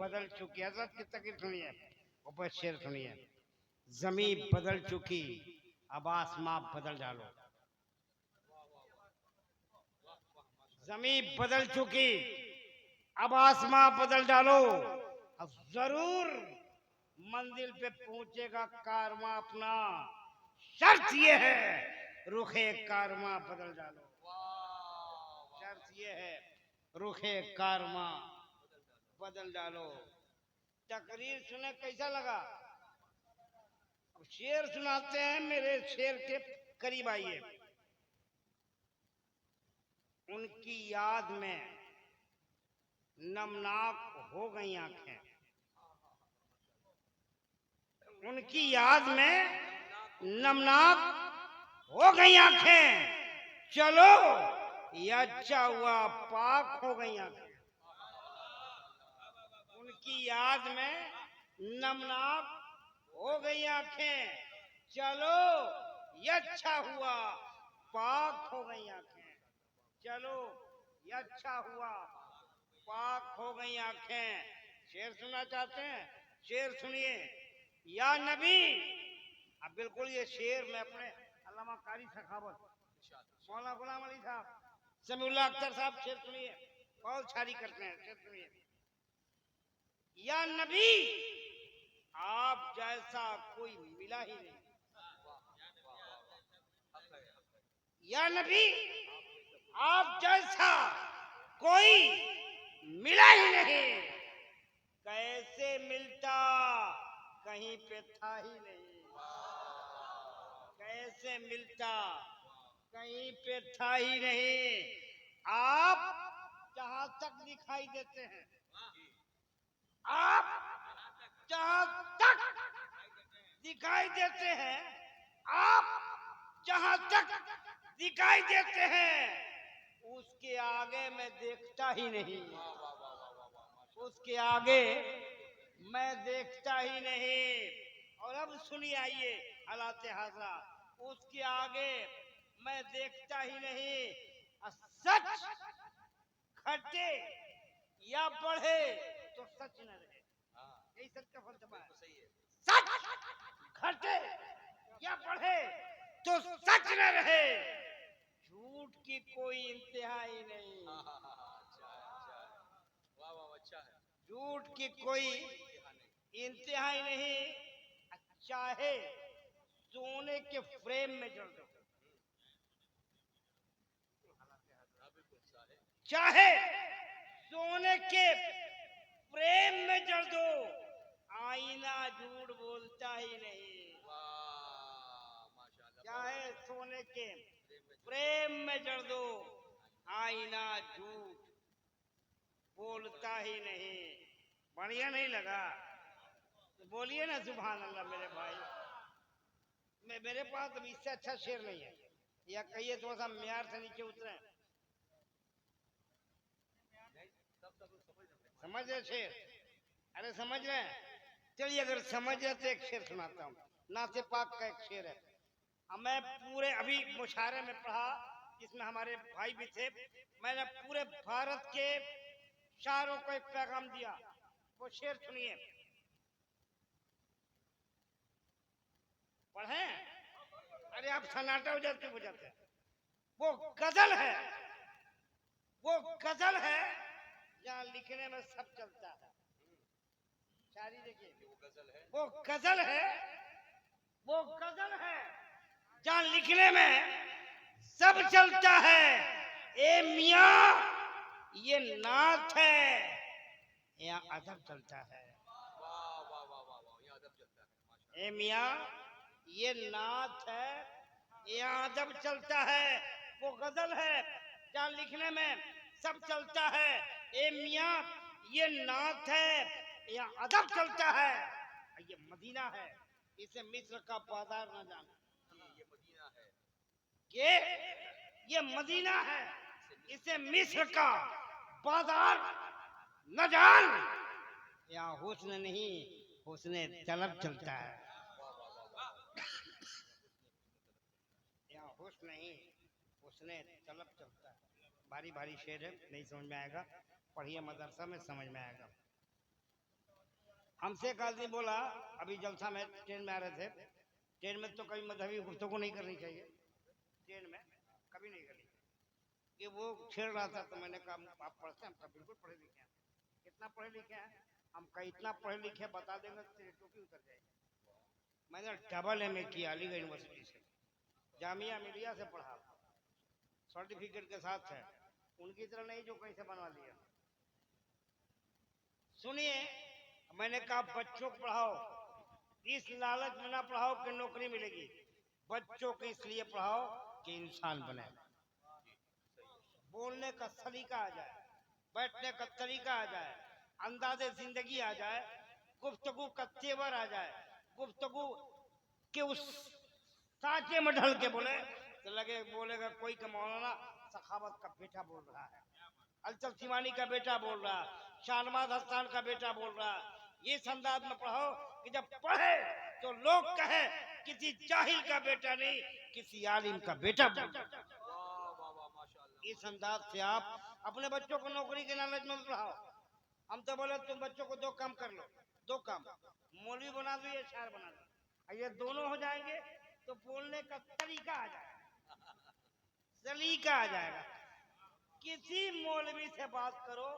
बदल चुकी, हजरत की तकरीर सुनिए, ऊपर शेर सुनिए। जमीन बदल चुकी, अब आसमां बदल डालो। जमीन बदल चुकी, अब आसमां बदल डालो। अब जरूर मंजिल पे पहुंचेगा कारवां अपना, शर्त ये है रुखे कारवां बदल डालो। शर्त ये है रुखे कारवां बदल डालो। तकरीर सुने कैसा लगा? अब शेर सुनाते हैं, मेरे शेर के करीब आइए। उनकी याद में नमनाक हो गई आंखें, उनकी याद में नमनाक हो गई आंखें, चलो ये अच्छा हुआ पाक हो गई आंखें। उनकी याद में नमनाक हो गई आंखें, चलो ये अच्छा हुआ पाक हो गई आंखें। चलो ये अच्छा हुआ पाक हो गई आंखें। शेर सुनना चाहते हैं? शेर सुनिए। या नबी, अब बिल्कुल ये शेर मैं अपने अल्लामा कारी सखावत मौलाना गुलाम अली साहब, समीउल्लाह अख्तर साहब शेर सुनिए, बहुत शायरी करते हैं। शेर सुनिए। या नबी, आप जैसा कोई मिला ही नहीं। या नबी, आप जैसा कोई मिला ही नहीं। कैसे मिलता, कहीं पे था ही नहीं। कैसे मिलता, कहीं पे था ही नहीं। आप जहां तक दिखाई देते हैं, आप जहां तक दिखाई देते हैं, आप जहां तक दिखाई देते हैं, उसके आगे मैं देखता ही नहीं। उसके आगे मैं देखता ही नहीं। और अब सुनिए, आइए हालात हाजरा, उसके आगे मैं देखता ही नहीं। सच घटे या बढ़े तो सच न रहे, यही सच का फलसफा है। सच घटे या बढ़े तो सच न रहे, झूठ की कोई इंतहा ही नहीं। झूठ की कोई इंतहा ही नहीं। चाहे सोने के फ्रेम में जल दो, चाहे सोने के फ्रेम में जल दो, आईना झूठ बोलता ही नहीं। चाहे सोने के फ्रेम में जल दो, आईना झूठ बोलता ही नहीं। बढ़िया नहीं लगा तो बोलिए ना सुभान अल्लाह मेरे भाई। मेरे पास अब इससे अच्छा शेर नहीं है, या कहिए थोड़ा सा म्यार से नीचे उतरे। समझ रहे शेर? अरे समझ रहे हैं? चलिए अगर समझ रहे तो एक शेर सुनाता हूँ। नाते पाक का एक शेर है। अब मैं पूरे अभी मुशायरे में पढ़ा, इसमें हमारे भाई भी थे, मैंने पूरे भारत के शायरों को एक पैगाम दिया। वो शेर सुनिए, पढ़े? अरे आप सन्नाटा हो जाते हैं। वो गजल है, वो गजल है जहाँ लिखने में सब चलता है। शायरी देखिए, वो गजल है, वो गजल है जहाँ लिखने में सब चलता है। ए मियाँ ये नात है, यहाँ अदब चलता है। ए मियाँ ये नात है, यहाँ अदब चलता है। वो गजल है जहाँ लिखने में सब चलता है। ए मियाँ ये नात है, यहाँ अदब चलता है। ये मदीना है, इसे मिस्र का बाजार न जाना। ये मदीना है, इसे मिस्र का बाजार न जान। यहाँ हुस्न नहीं, हुस्ने तलब चलता है। यहाँ हुस्न नहीं, हुस्ने तलब चलता है। भारी भारी शेर है, नहीं समझ में आएगा, पढ़िए मदरसा में समझ में आएगा। हमसे एक आदमी बोला, अभी जलसा में ट्रेन में आ रहे थे, ट्रेन में तो कभी मजहबी गुफ्तगू नहीं करनी चाहिए, ट्रेन में कभी नहीं करनी, कि वो छेड़ रहा था। तो मैंने कहा आप पढ़ते हैं? हम कहा बिल्कुल पढ़े लिखे हैं। कितना पढ़े लिखे हैं? हम कहा इतना पढ़े लिखे बता देंगे तो तेरी टोपी उतर जाएगी। मैंने डबल MA किया अलीगढ़ यूनिवर्सिटी से, जामिया मिलिया से पढ़ा, सर्टिफिकेट के साथ है, उनकी तरह नहीं जो कहीं से बनवा लिया। सुनिए, मैंने कहा बच्चों को पढ़ाओ, इस लालच में ना पढ़ाओ कि नौकरी मिलेगी, बच्चों को इसलिए पढ़ाओ कि इंसान बने, बोलने का सलीका आ जाए, बैठने का तरीका आ जाए, अंदाजे जिंदगी आ जाए, गुफ्तगू का तेवर आ जाए, गुफ्तगू के उस साँचे में ढल के बोले तो लगे बोलेगा कोई का मौलाना सखावत का बेटा बोल रहा है, अलचल सिवानी का बेटा बोल रहा, शाहनवाज हसन का बेटा बोल रहा। ये अंदाज में पढ़ाओ कि जब पढ़े तो लोग कहे किसी जाहिल का बेटा नहीं, किसी आलिम का बेटा बोल रहा। इस अंदाज से आप अपने बच्चों को नौकरी के लालच में पढ़ाओ। हम तो बोले तुम बच्चों को 2 काम कर लो, 2 काम, मौलवी बना दो या शायर बना दो। ये दोनों हो जाएंगे तो बोलने का तरीका आ जाएगा, सलीका आ जाएगा। किसी मौलवी से बात करो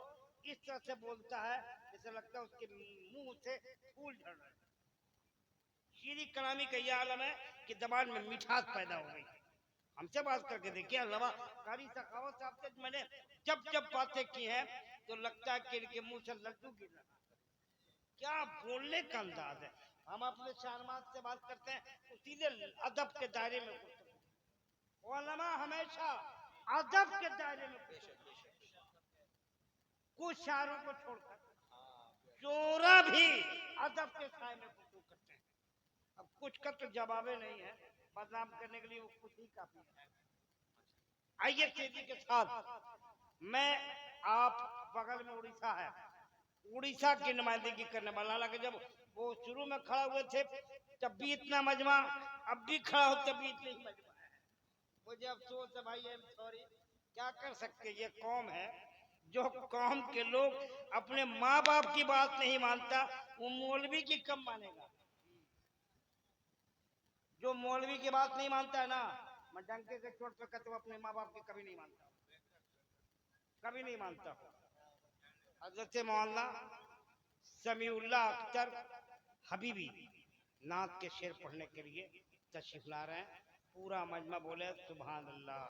इस तरह से बोलता है जैसे लगता है उसके मुंह से फूल झड़ रहे। शीरी कलामी का यह आलम है कि जबान में मिठास पैदा हो गई। हमसे बात करके देखिए, अल्लामा कारी सखावत साहब से मैंने जब जब बातें की हैं तो लगता है कि इनके मुंह से लड्डू गिर रहा। क्या बोलने का अंदाज है। हम अपने शाहनवाज से बात करते हैं तो सीधे अदब के दायरे में, उलमा हमेशा अदब के दायरे में, कुछ शायरों को छोड़कर चोरा भी अदब के साए में गुफ्तगू करते हैं। अब कुछ का तो जवाबे नहीं है, बदनाम करने के लिए वो कुछ ही काफी है। आइए तेजी के साथ, मैं आप बगल में उड़ीसा है, उड़ीसा की नुमाइंदगी करने वाला, हालांकि जब वो शुरू में खड़ा हुए थे तब भी इतना मजमा, अब भी खड़ा हो तब भी इतनी मजमा है। मुझे अफसोस है भाई, सॉरी, क्या कर सकते, ये कौम है, जो कौम के लोग अपने माँ बाप की बात नहीं मानता वो मौलवी की कम मानेगा। जो मौलवी की बात नहीं मानता है ना, मैं डंके के चोट पे कहता हूँ अपने माँ बाप की कभी नहीं मानता, कभी नहीं मानता। हजरत मौलाना समीउल्लाह अख्तर हबीबी नात के शेर पढ़ने के लिए तशरीफ ला रहे हैं। पूरा मजमा बोले सुभान अल्लाह।